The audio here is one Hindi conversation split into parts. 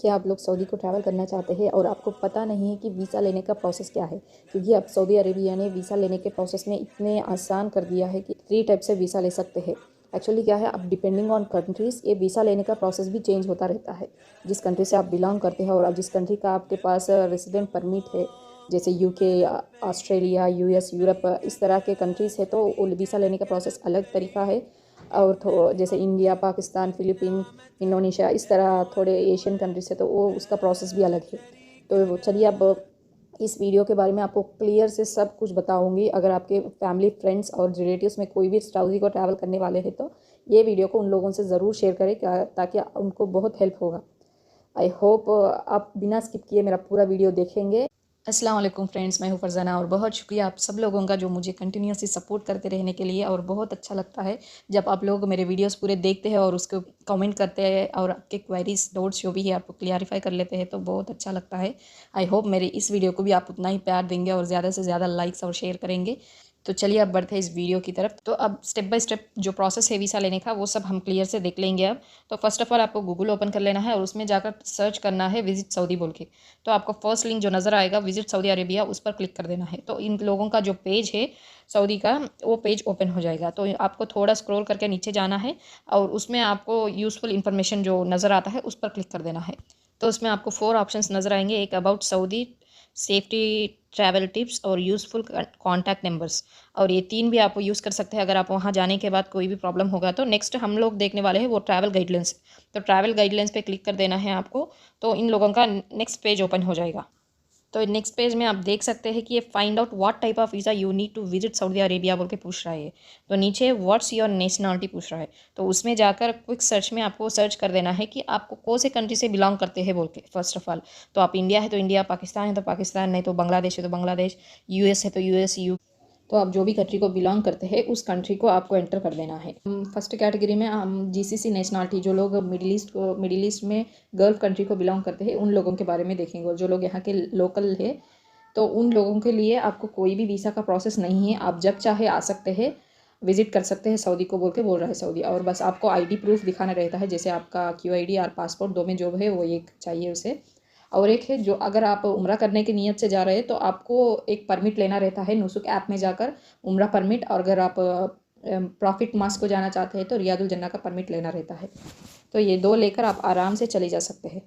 क्या आप लोग सऊदी को ट्रैवल करना चाहते हैं और आपको पता नहीं है कि वीज़ा लेने का प्रोसेस क्या है? क्योंकि अब सऊदी अरेबिया ने वीज़ा लेने के प्रोसेस में इतने आसान कर दिया है कि 3 टाइप से वीज़ा ले सकते हैं। एक्चुअली क्या है, अब डिपेंडिंग ऑन कंट्रीज़ ये वीज़ा लेने का प्रोसेस भी चेंज होता रहता है। जिस कंट्री से आप बिलोंग करते हैं और अब जिस कंट्री का आपके पास रेसिडेंट परमिट है, जैसे यूके, ऑस्ट्रेलिया, यूएस, यूरोप, इस तरह के कंट्रीज़ है तो वीज़ा लेने का प्रोसेस अलग तरीका है। और जैसे इंडिया, पाकिस्तान, फ़िलीपीन, इंडोनेशिया, इस तरह थोड़े एशियन कंट्रीज है तो वो उसका प्रोसेस भी अलग है। तो चलिए अब इस वीडियो के बारे में आपको क्लियर से सब कुछ बताऊंगी। अगर आपके फैमिली, फ्रेंड्स और रिलेटिव्स में कोई भी सऊदी को ट्रैवल करने वाले हैं तो ये वीडियो को उन लोगों से ज़रूर शेयर करें ताकि उनको बहुत हेल्प होगा। आई होप आप बिना स्किप किए मेरा पूरा वीडियो देखेंगे। अस्सलाम वालेकुम फ्रेंड्स, मैं हूँ फरजाना और बहुत शुक्रिया आप सब लोगों का जो मुझे कंटिन्यूसली सपोर्ट करते रहने के लिए। और बहुत अच्छा लगता है जब आप लोग मेरे वीडियोस पूरे देखते हैं और उसको कमेंट करते हैं और आपके क्वेरीज डाउट्स जो भी है आपको क्लियरिफाई कर लेते हैं, तो बहुत अच्छा लगता है। आई होप मेरे इस वीडियो को भी आप उतना ही प्यार देंगे और ज़्यादा से ज़्यादा लाइक्स और शेयर करेंगे। तो चलिए अब बढ़ते हैं इस वीडियो की तरफ। तो अब स्टेप बाय स्टेप जो प्रोसेस है वीज़ा लेने का वो सब हम क्लियर से देख लेंगे अब। तो फर्स्ट ऑफ ऑल आपको गूगल ओपन कर लेना है और उसमें जाकर सर्च करना है विजिट सऊदी बोल के। तो आपको फर्स्ट लिंक जो नज़र आएगा विजिट सऊदी अरेबिया, उस पर क्लिक कर देना है। तो इन लोगों का जो पेज है सऊदी का, वो पेज ओपन हो जाएगा। तो आपको थोड़ा स्क्रॉल करके नीचे जाना है और उसमें आपको यूज़फुल इन्फॉर्मेशन जो नज़र आता है उस पर क्लिक कर देना है। तो उसमें आपको 4 ऑप्शंस नज़र आएंगे, एक about Saudi, safety, travel tips और यूज़फुल कॉन्टैक्ट नंबर्स। और ये 3 भी आप यूज़ कर सकते हैं अगर आप वहाँ जाने के बाद कोई भी प्रॉब्लम होगा। तो नेक्स्ट हम लोग देखने वाले हैं वो ट्रैवल गाइडलाइंस। तो ट्रैवल गाइडलाइंस पे क्लिक कर देना है आपको। तो इन लोगों का नेक्स्ट पेज ओपन हो जाएगा। तो नेक्स्ट पेज में आप देख सकते हैं कि ये find out what type of visa you need to visit Saudi Arabia बोल के पूछ रहा है। तो नीचे व्हाट्स योर नेशनलिटी पूछ रहा है। तो उसमें जाकर क्विक सर्च में आपको सर्च कर देना है कि आपको कौन से कंट्री से बिलोंग करते हैं बोल के। फर्स्ट ऑफ ऑल तो आप इंडिया है तो इंडिया, पाकिस्तान है तो पाकिस्तान, नहीं तो बांग्लादेश है तो बांग्लादेश, यूएस है तो यूएस, तो आप जो भी कंट्री को बिलोंग करते हैं उस कंट्री को आपको एंटर कर देना है। फर्स्ट कैटेगरी में हम जीसीसी नेशनलिटी, जो लोग मिडिल ईस्ट में गल्फ कंट्री को बिलोंग करते हैं उन लोगों के बारे में देखेंगे। और जो लोग यहाँ के लोकल है तो उन लोगों के लिए आपको कोई भी वीज़ा का प्रोसेस नहीं है, आप जब चाहे आ सकते हैं, विजिट कर सकते हैं सऊदी को बोल रहा है सऊदी। और बस आपको आईडी प्रूफ दिखाना रहता है, जैसे आपका क्यूआईडी और पासपोर्ट, दो में जो है वो एक चाहिए उसे। और एक है जो अगर आप उम्रा करने की नीयत से जा रहे हैं तो आपको एक परमिट लेना रहता है नुसुक ऐप में जाकर, उम्रा परमिट। और अगर आप प्रॉफिट मास को जाना चाहते हैं तो रियादुल जन्ना का परमिट लेना रहता है। तो ये 2 लेकर आप आराम से चले जा सकते हैं।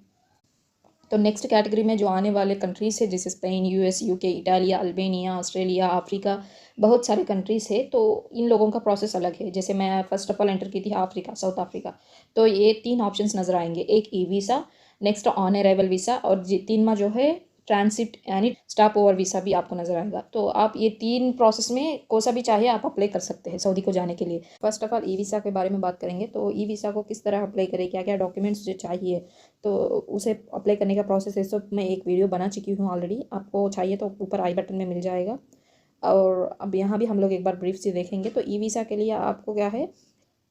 तो नेक्स्ट कैटेगरी में जो आने वाले कंट्रीज़ है जैसे Spain, US, UK, Italia, Albania, Australia, Africa, बहुत सारे कंट्रीज़ है। तो इन लोगों का प्रोसेस अलग है। जैसे मैं फर्स्ट ऑफ ऑल एंटर की थी अफ्रीका, साउथ अफ्रीका। तो ये 3 ऑप्शंस नज़र आएंगे, एक e visa, next on arrival visa और 3वां जो है ट्रांसिट यानी स्टॉप ओवर वीज़ा भी आपको नज़र आएगा। तो आप ये 3 प्रोसेस में कौन सा भी चाहे आप अप्लाई कर सकते हैं सऊदी को जाने के लिए। First of all e visa के बारे में बात करेंगे। तो ई वीज़ा को किस तरह अप्लाई करें, क्या क्या डॉक्यूमेंट्स जो चाहिए, तो उसे अप्लाई करने का प्रोसेस है सब मैं एक वीडियो बना चुकी हूँ ऑलरेडी। आपको चाहिए तो ऊपर आई बटन में मिल जाएगा। और अब यहाँ भी हम लोग एक बार ब्रीफ से देखेंगे। तो ई वीज़ा के लिए आपको क्या है,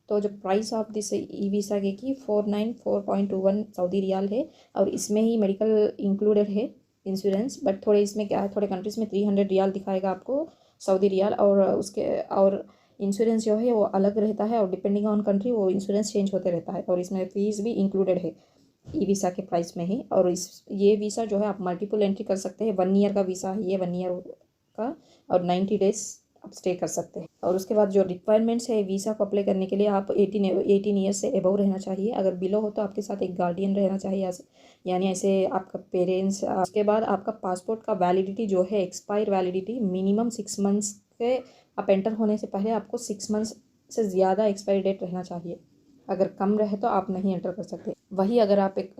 तो जो price of this e visa की 494.21 सऊदी रियाल है। और इसमें ही मेडिकल इंक्लूडेड है, इंश्योरेंस। बट थोड़े इसमें क्या है, थोड़े कंट्रीज़ में 300 रियाल दिखाएगा आपको, सऊदी रियाल। और उसके और इंश्योरेंस जो है वो अलग रहता है और डिपेंडिंग ऑन कंट्री वो इंश्योरेंस चेंज होते रहता है। और इसमें फ़ीस भी इंक्लूडेड है ई वीज़ा के प्राइस में ही। और ये वीज़ा जो है आप मल्टीपल एंट्री कर सकते हैं। 1 ईयर का वीज़ा है ये, 1 ईयर का, और 90 डेज आप स्टे कर सकते हैं। और उसके बाद जो रिक्वायरमेंट्स है वीज़ा को अप्लाई करने के लिए, आप 18 ईयर्स से एबव रहना चाहिए। अगर बिलो हो तो आपके साथ एक गार्डियन रहना चाहिए, यानी ऐसे आपका पेरेंट्स। उसके बाद आपका पासपोर्ट का वैलिडिटी जो है, एक्सपायर वैलिडिटी मिनिमम 6 मंथ्स के, आप एंटर होने से पहले आपको 6 मंथ्स से ज़्यादा एक्सपायरी डेट रहना चाहिए। अगर कम रहे तो आप नहीं एंटर कर सकते। वही अगर आप एक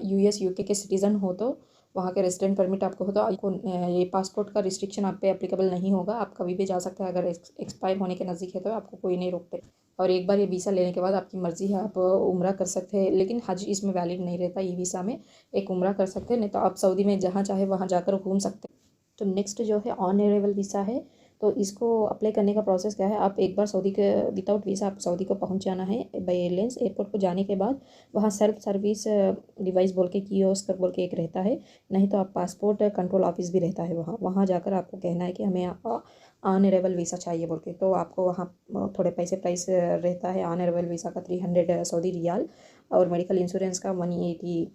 यूएस यूके के सिटीज़न हो तो वहाँ के रेजिडेंट परमिट आपको हो तो आपको ये पासपोर्ट का रिस्ट्रिक्शन आप पे एप्लीकेबल नहीं होगा, आप कभी भी जा सकते हैं। अगर एक्सपायर होने के नज़दीक है तो आपको कोई नहीं रोकते। और एक बार ये वीज़ा लेने के बाद आपकी मर्ज़ी है, आप उम्रा कर सकते हैं, लेकिन हज इसमें वैलिड नहीं रहता। ई वीज़ा में एक उम्रा कर सकते हैं, नहीं तो आप सऊदी में जहाँ चाहे वहाँ जाकर घूम सकते हैं। तो नेक्स्ट जो है ऑन अराइवल वीज़ा है। तो इसको अप्लाई करने का प्रोसेस क्या है, आप एक बार सऊदी के विदाउट वीज़ा आप सऊदी को पहुंच जाना है बाई एयरलाइंस। एयरपोर्ट को जाने के बाद वहाँ सेल्फ सर्विस डिवाइस बोल के, कियोस्क बोल के एक रहता है, नहीं तो आप पासपोर्ट कंट्रोल ऑफिस भी रहता है वहाँ। वहाँ जाकर आपको कहना है कि हमें ऑन अराइवल वीज़ा चाहिए बोल के। तो आपको वहाँ थोड़े प्राइस रहता है ऑन अराइवल वीज़ा का 300 सऊदी रियाल, और मेडिकल इंश्योरेंस का 180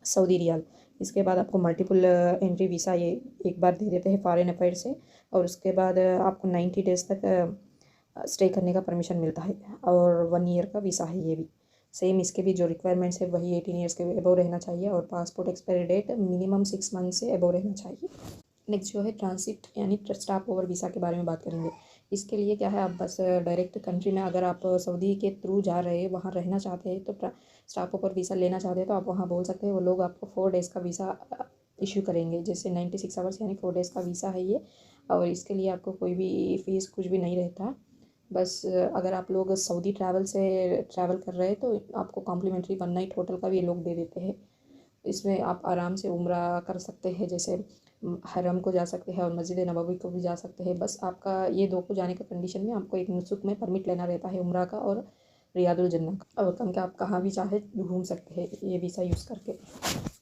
सऊदी रियाल। इसके बाद आपको मल्टीपल एंट्री वीज़ा ये एक बार दे देते हैं फॉरेन अफेयर से, और उसके बाद आपको 90 डेज़ तक स्टे करने का परमिशन मिलता है, और 1 ईयर का वीज़ा है ये भी। सेम इसके भी जो रिक्वायरमेंट्स है वही 18 ईयर्स के अबव रहना चाहिए, और passport expiry date minimum 6 month से अबव रहना चाहिए। नेक्स्ट जो है ट्रांसिट यानी स्टॉप ओवर वीज़ा के बारे में बात करेंगे। इसके लिए क्या है, आप बस डायरेक्ट कंट्री में अगर आप सऊदी के थ्रू जा रहे हैं, वहाँ रहना चाहते हैं, तो स्टॉप ओवर वीज़ा लेना चाहते हैं तो आप वहाँ बोल सकते हैं, वो लोग आपको 4 डेज़ का वीज़ा इशू करेंगे। जैसे 96 आवर्स यानी 4 डेज़ का वीज़ा है ये, और इसके लिए आपको कोई भी फ़ीस कुछ भी नहीं रहता। बस अगर आप लोग सऊदी ट्रैवल कर रहे हैं तो आपको कॉम्प्लीमेंट्री 1 नाइट होटल का भी ये लोग दे देते हैं। इसमें आप आराम से उम्रा कर सकते हैं, जैसे हरम को जा सकते हैं और मस्जिद नबवी को भी जा सकते हैं। बस आपका ये दो को जाने का कंडीशन में आपको एक नुसुक में परमिट लेना रहता है, उम्रा का और रियादुल जन्नह का, और कम के आप कहाँ भी चाहे घूम सकते हैं ये वीज़ा यूज़ करके।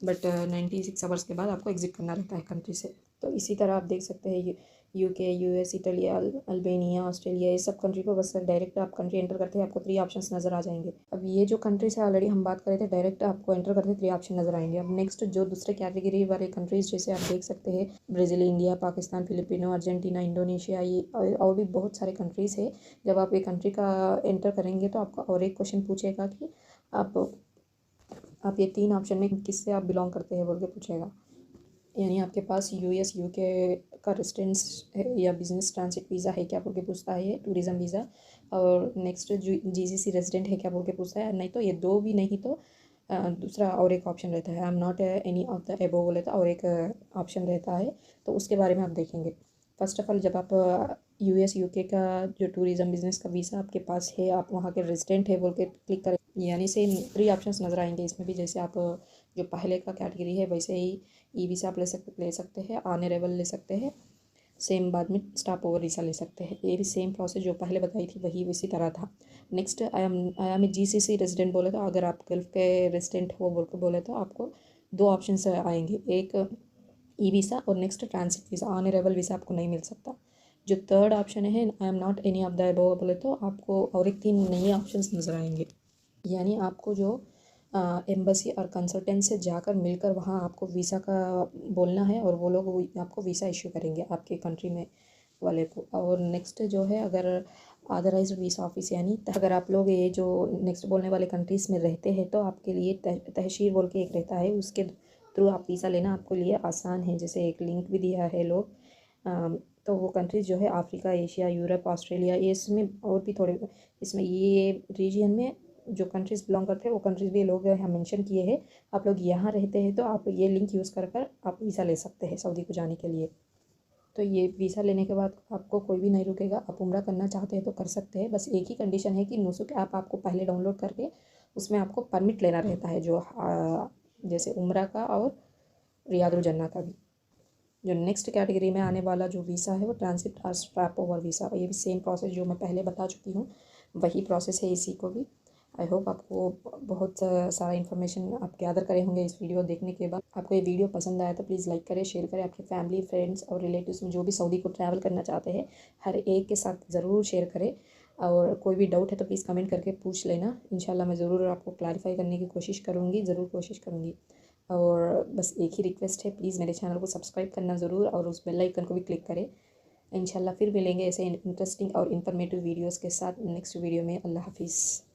बट 96 आवर्स के बाद आपको एग्ज़िट करना रहता है कंट्री से। तो इसी तरह आप देख सकते हैं UK, US, Italy, Albania, Australia, ये सब कंट्री को बस डायरेक्ट आप कंट्री एंटर करते हैं, आपको 3 ऑप्शंस नज़र आ जाएंगे। अब ये जो कंट्रीज है ऑलरेडी हम बात कर रहे थे, डायरेक्ट आपको एंटर करते 3 ऑप्शन नज़र आएंगे। अब नेक्स्ट जो दूसरे कैटेगरी वाले कंट्रीज जैसे आप देख सकते हैं Brazil, India, Pakistan, Filipino, Argentina, Indonesia, ये और भी बहुत सारे कंट्रीज़ है। जब आप ये कंट्री का एंटर करेंगे तो आपका और एक क्वेश्चन पूछेगा कि आप ये 3 ऑप्शन में किससे आप बिलोंग करते हैं बोल के पूछेगा। यानी आपके पास यूएस, यूके का रेजिडेंस है या बिजनेस ट्रांजिट वीज़ा है क्या बोल के पूछता है ये टूरिज़्म वीज़ा, और नेक्स्ट जीसीसी रेजिडेंट है क्या बोल के पूछता है। नहीं तो ये दो भी नहीं तो दूसरा और एक ऑप्शन रहता है, I am not any of the above बोले तो और एक ऑप्शन रहता है, तो उसके बारे में आप देखेंगे। फर्स्ट ऑफ ऑल जब आप यूएस, यूके का जो टूरिज़्म बिजनेस का वीज़ा आपके पास है, आप वहाँ के रेजिडेंट है बोल के क्लिक करें, यानी सेम 3 ऑप्शंस नज़र आएंगे इसमें भी। जैसे आप जो पहले का कैटेगरी है वैसे ही ई वीज़ा आप ले सकते हैं, ऑनरेबल ले सकते हैं, सेम बाद में स्टॉप ओवर वीज़ा ले सकते हैं। ये भी सेम प्रोसेस जो पहले बताई थी वही इसी तरह था। Next I am a GCC resident बोले तो अगर आप गल्फ़ के रेजिडेंट हो बोल के बोले तो आपको 2 ऑप्शन आएंगे, एक ई वीज़ा और next transit visa. Honourable visa आपको नहीं मिल सकता। जो थर्ड ऑप्शन है I am not any of the above बोले तो आपको और एक 3 नए ऑप्शंस नज़र आएंगे। यानी आपको जो एम्बेसी और कंसल्टेंट से जाकर मिलकर वहाँ आपको वीज़ा का बोलना है, और वो लोग आपको वीज़ा इशू करेंगे आपके कंट्री में वाले को। और नेक्स्ट जो है, अगर ऑथराइज वीज़ा ऑफिस, यानी अगर आप लोग ये जो नेक्स्ट बोलने वाले कंट्रीज़ में रहते हैं तो आपके लिए तहसीर बोल के एक रहता है, उसके थ्रू आप वीज़ा लेना आपके लिए आसान है। जैसे एक लिंक भी दिया है लोग, तो वो कंट्रीज़ जो है अफ्रीका, एशिया, यूरोप, ऑस्ट्रेलिया, ये इसमें और भी थोड़े इसमें ये रीजन में जो कंट्रीज़ बिलोंग करते हैं वो कंट्रीज़ भी लोग यहाँ मेंशन किए हैं। आप लोग यहाँ रहते हैं तो आप ये लिंक यूज़ कर आप वीज़ा ले सकते हैं सऊदी को जाने के लिए। तो ये वीज़ा लेने के बाद आपको कोई भी नहीं रुकेगा, आप उम्रा करना चाहते हैं तो कर सकते हैं। बस एक ही कंडीशन है कि नुसुक ऐप आपको पहले डाउनलोड करके उसमें आपको परमिट लेना रहता है, जो जैसे उम्रा का और रियादुल जन्नह का भी। जो नेक्स्ट कैटेगरी में आने वाला जो वीज़ा है वो ट्रांसिट और स्टॉप ओवर वीज़ा, ये भी सेम प्रोसेस जो मैं पहले बता चुकी हूँ वही प्रोसेस है इसी को भी। आई होप आपको बहुत सारा इन्फॉर्मेशन आप गैदर करे होंगे इस वीडियो देखने के बाद। आपको ये वीडियो पसंद आया तो प्लीज़ लाइक करें, शेयर करें, आपके फैमिली, फ्रेंड्स और रिलेटिव्स में जो भी सऊदी को ट्रैवल करना चाहते हैं हर एक के साथ ज़रूर शेयर करें। और कोई भी डाउट है तो प्लीज़ कमेंट करके पूछ लेना, इंशाल्लाह मैं ज़रूर आपको क्लैरिफाई करने की कोशिश करूँगी, ज़रूर कोशिश करूँगी। और बस एक ही रिक्वेस्ट है, प्लीज़ मेरे चैनल को सब्सक्राइब करना ज़रूर, और उस बेल आइकन को भी क्लिक करें। इंशाल्लाह फिर मिलेंगे ऐसे इंटरेस्टिंग और इन्फॉर्मेटिव वीडियोस के साथ नेक्स्ट वीडियो में। अल्लाह हाफिज़।